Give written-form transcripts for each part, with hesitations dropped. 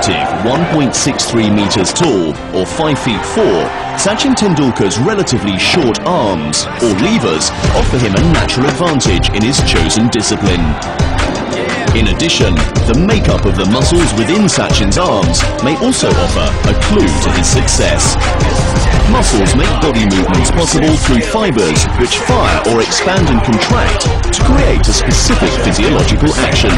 diminutive 1.63 meters tall or 5 feet 4, Sachin Tendulkar's relatively short arms, or levers, offer him a natural advantage in his chosen discipline. In addition, the makeup of the muscles within Sachin's arms may also offer a clue to his success. Muscles make body movements possible through fibers which fire or expand and contract to create a specific physiological action.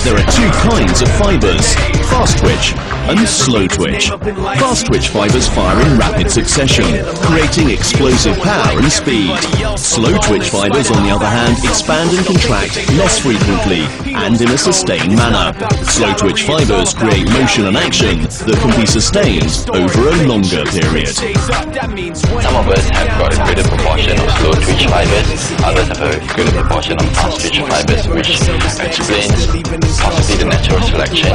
There are two kinds of fibers, fast twitch and slow twitch. Fast twitch fibers fire in rapid succession, creating explosive power and speed. Slow twitch fibers, on the other hand, expand and contract less frequently and in a sustained manner. Slow twitch fibers create motion and action that can be sustained over a longer period. Some of us have got a greater proportion of slow twitch fibers, others have a greater proportion of fast twitch fibers, which explains possibly the natural selection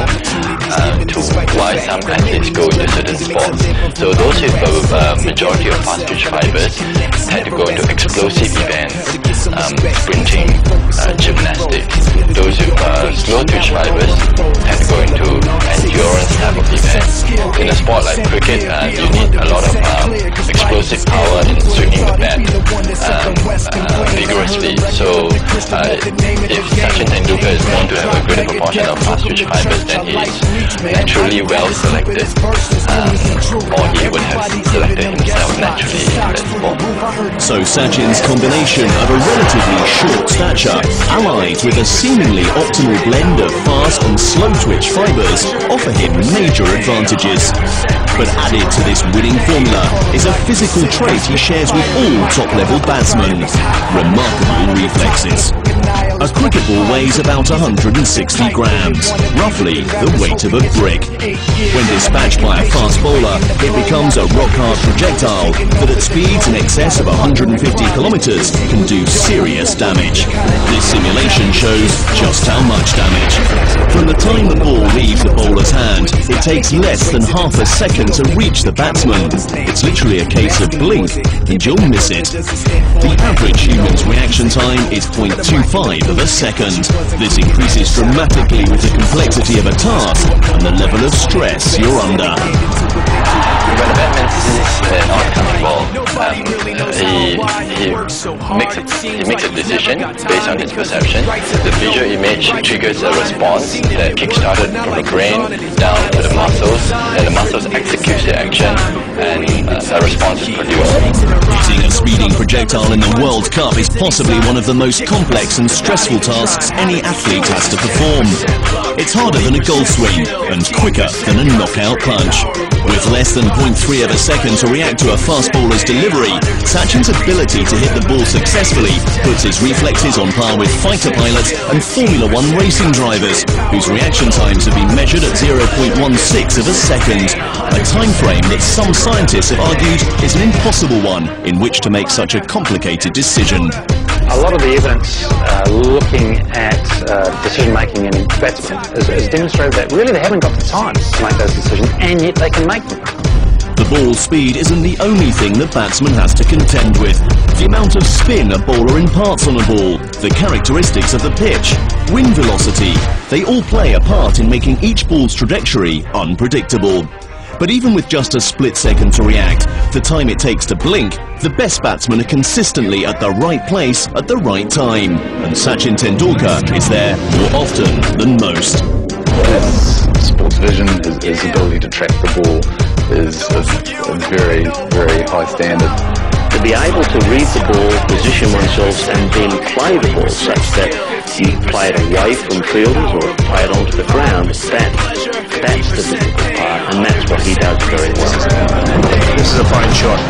to why some athletes go into certain sports. So those with a majority of fast twitch fibers tend to go into explosive events, sprinting, gymnastics. Those with slow twitch fibers tend to go into endurance type of events. In a sport like cricket, you need a lot of explosive power in swinging the bat vigorously. So if Sachin Tendulkar is known to have a greater proportion of fast twitch fibers, then he is naturally well selected, or he would have selected himself naturally in that sport. So Sachin's combination of a relatively short stature allied with a seemingly optimal blend of fast and slow twitch fibers offer him major advantages. But added to this winning formula is a physical trait he shares with all top-level batsmen: remarkable reflexes. A cricket ball weighs about 160 grams, roughly the weight of a brick. When dispatched by a fast bowler, it becomes a rock-hard projectile that at speeds in excess of 150 kilometers can do serious damage. This simulation shows just how much damage. From the time the ball leaves the bowler's hand, it takes less than half a second to reach the batsman. It's literally a case of blink and you'll miss it. The average human's reaction time is 0.25 of a second. This increases dramatically with the complexity of a task and the level of stress you're under. When a batsman sees an oncoming ball, he makes a decision based on his perception. The visual image triggers a response that kick-started from the brain down to the muscles, and the muscles execute the action, and a response is produced. Hitting a speeding projectile in the World Cup is possibly one of the most complex and stressful tasks any athlete has to perform. It's harder than a goal swing and quicker than a knockout punch. With less than 0.3 of a second to react to a fast bowler's delivery, Sachin's ability to hit the ball successfully puts his reflexes on par with fighter pilots and Formula 1 racing drivers, whose reaction times have been measured at 0.16 of a second, a time frame that some scientists have argued is an impossible one in which to make such a complicated decision. A lot of the evidence looking at decision-making in batsmen has demonstrated that really they haven't got the time to make those decisions, and yet they can make them. The ball speed isn't the only thing the batsman has to contend with. The amount of spin a bowler imparts on a ball, the characteristics of the pitch, wind velocity, they all play a part in making each ball's trajectory unpredictable. But even with just a split second to react, the time it takes to blink, the best batsmen are consistently at the right place at the right time. And Sachin Tendulkar is there more often than most. His sports vision, his ability to track the ball is a very, very high standard. To be able to read the ball, position oneself and then play the ball such that you play it away from fielders or play it onto the ground, that's the difficult part, and that's what he does very well. This is a fine shot.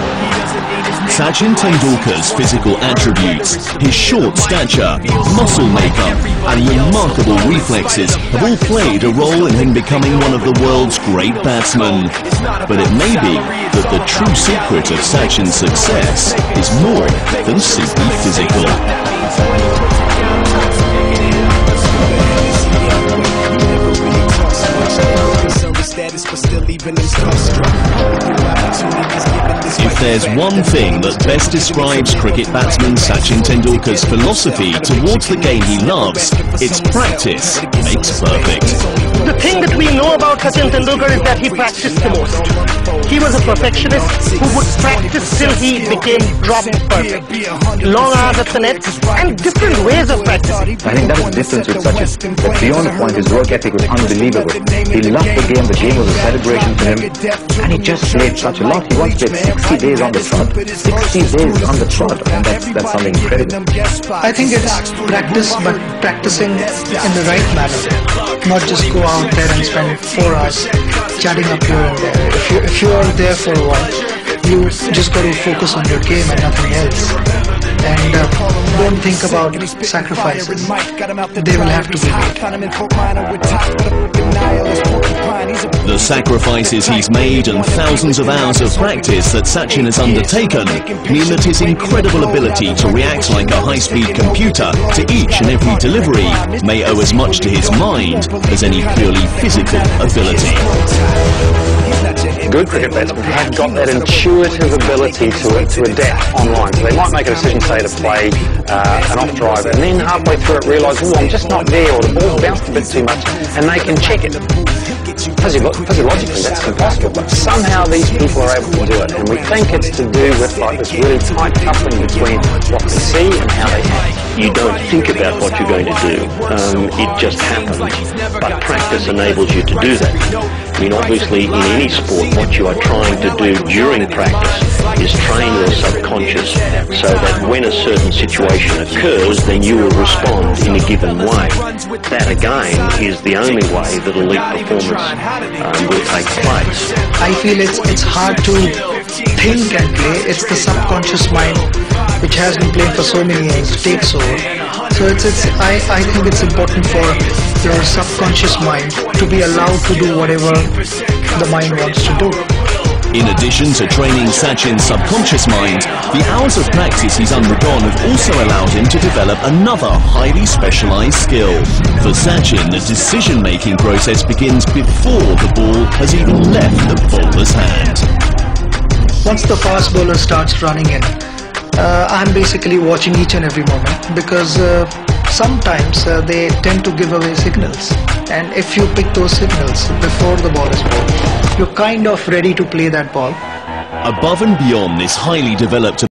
Sachin Tendulkar's physical attributes, his short stature, muscle makeup and remarkable reflexes have all played a role in him becoming one of the world's great batsmen. But it may be that the true secret of Sachin's success is more than simply physical. If there's one thing that best describes cricket batsman Sachin Tendulkar's philosophy towards the game he loves, it's practice makes perfect. The thing that we know about Sachin Tendulkar is that he practiced the most. He was a perfectionist who would practice till he became drop perfect. Long hours at the net and different ways of practicing. I think that is the difference with Sachin. But beyond the point, his work ethic was unbelievable. He loved the game was a celebration for him, and he just played such a lot. He once played 60 days on the trot. 60 days on the trot, and that's something incredible. I think it's practice, but practicing in the right manner. Not just go out there and spend 4 hours chatting up here and there. If you are there for a while, you just got to focus on your game and nothing else. And don't think about sacrifices. They will have to be made. The sacrifices he's made and thousands of hours of practice that Sachin has undertaken mean that his incredible ability to react like a high-speed computer to each and every delivery may owe as much to his mind as any purely physical ability. Good cricket batsmen have got that intuitive ability to adapt online. So they might make a decision, say, to play an off drive, and then halfway through it realise, oh, I'm just not there, or the ball bounced a bit too much, and they can check it. Physiologically, that's impossible, but somehow these people are able to do it, and we think it's to do with like this really tight coupling between what they see and how they act. You don't think about what you're going to do. It just happens. But practice enables you to do that. I mean, obviously, in any sport, what you are trying to do during practice is train your subconscious so that when a certain situation occurs, then you will respond in a given way. That, again, is the only way that elite performance will take place. I feel it's hard to think and play. It's the subconscious mind which has been playing for so many years takes over. So I think it's important for your subconscious mind to be allowed to do whatever the mind wants to do. In addition to training Sachin's subconscious mind, the hours of practice he's undergone have also allowed him to develop another highly specialised skill. For Sachin, the decision-making process begins before the ball has even left the bowler's hand. Once the fast bowler starts running in, I'm basically watching each and every moment, because sometimes they tend to give away signals, and if you pick those signals before the ball is bowled, you're kind of ready to play that ball. Above and beyond this highly developed